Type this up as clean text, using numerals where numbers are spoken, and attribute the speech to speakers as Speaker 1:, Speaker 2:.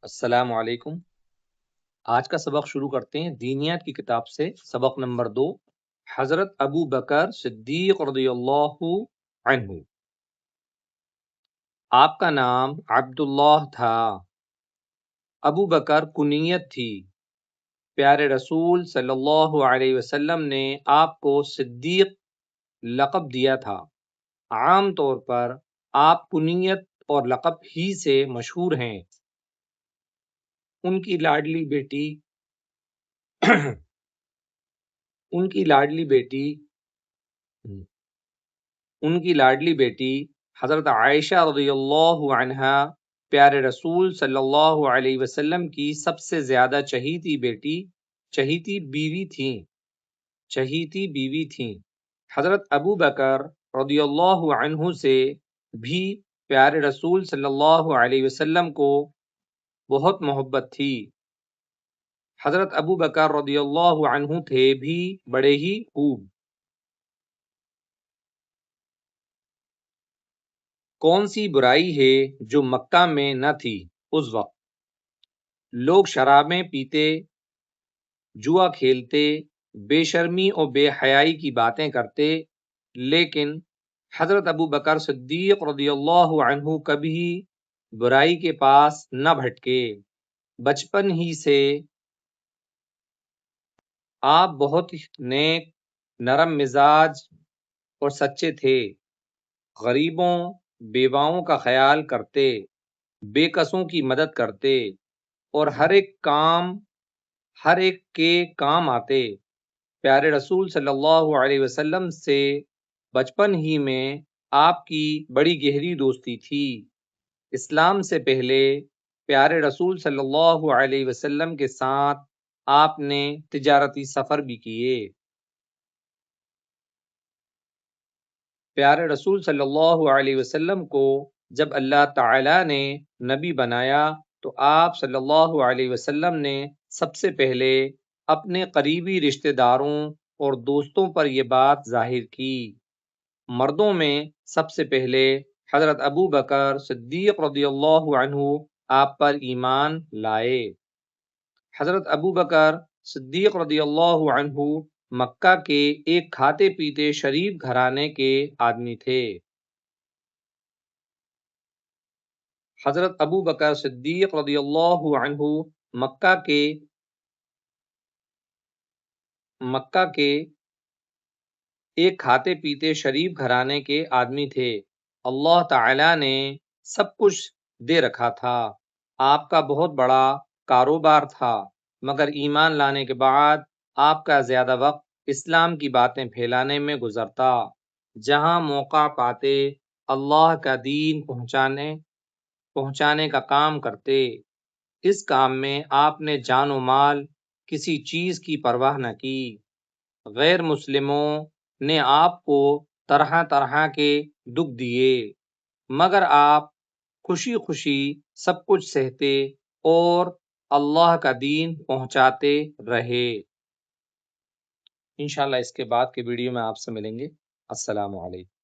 Speaker 1: السلام علیکم۔ آج کا سبق شروع کرتے ہیں دینیات کی کتاب سے۔ سبق نمبر 2، حضرت ابو بکر صدیق رضی اللہ عنہ۔ آپ کا نام عبداللہ تھا۔ ابو بکر کنیت تھی۔ پیارے رسول صلی اللہ علیہ وسلم نے آپ کو صدیق لقب دیا تھا۔ عام طور پر آپ کنیت اور لقب ہی سے مشہور ہیں۔ ان کی لاڈلی بیٹی حضرت عائشہ رضی اللہ عنہا پیارے رسول صلی اللہ علیہ وسلم کی سب سے زیادہ چہیتی بیوی تھیں۔ حضرت ابو بکر رضی اللہ عنہ سے بھی پیارے رسول صلی اللہ علیہ وسلم کو بہت محبت تھی۔ حضرت ابو بکر رضی اللہ عنہ تھے بھی بڑے ہی خوب۔ کون سی برائی ہے جو مکہ میں نہ تھی اس وقت؟ لوگ شرابیں پیتے، جوا کھیلتے، بے شرمی اور بے حیائی کی باتیں کرتے، لیکن حضرت ابو بکر صدیق رضی اللہ عنہ کبھی برائی کے پاس نہ بھٹکے۔ بچپن ہی سے آپ بہت نیک، نرم مزاج اور سچے تھے۔ غریبوں، بیواؤں کا خیال کرتے، بے کسوں کی مدد کرتے اور ہر ایک کے کام آتے۔ پیارے رسول صلی اللہ علیہ وسلم سے بچپن ہی میں آپ کی بڑی گہری دوستی تھی۔ اسلام سے پہلے پیارے رسول صلی اللہ علیہ وسلم کے ساتھ آپ نے تجارتی سفر بھی کیے۔ پیارے رسول صلی اللہ علیہ وسلم کو جب اللہ تعالی نے نبی بنایا تو آپ صلی اللہ علیہ وسلم نے سب سے پہلے اپنے قریبی رشتہ داروں اور دوستوں پر یہ بات ظاہر کی۔ مردوں میں سب سے پہلے حضرت ابو بکر صدیق رضی اللہ عنہ آپ پر ایمان لائے۔ حضرت ابو بکر صدیق رضی اللہ عنہ مکہ کے ایک کھاتے پیتے شریف گھرانے کے آدمی تھے۔ حضرت ابو بکر صدیق رضی اللہ عنہ مکہ کے ایک کھاتے پیتے شریف گھرانے کے آدمی تھے۔ اللہ تعالی نے سب کچھ دے رکھا تھا۔ آپ کا بہت بڑا کاروبار تھا، مگر ایمان لانے کے بعد آپ کا زیادہ وقت اسلام کی باتیں پھیلانے میں گزرتا۔ جہاں موقع پاتے اللہ کا دین پہنچانے کا کام کرتے۔ اس کام میں آپ نے جان و مال کسی چیز کی پرواہ نہ کی۔ غیر مسلموں نے آپ کو طرح طرح کے دکھ دیے، مگر آپ خوشی خوشی سب کچھ سہتے اور اللہ کا دین پہنچاتے رہے۔ انشاءاللہ اس کے بعد کے ویڈیو میں آپ سے ملیں گے۔ السلام علیکم۔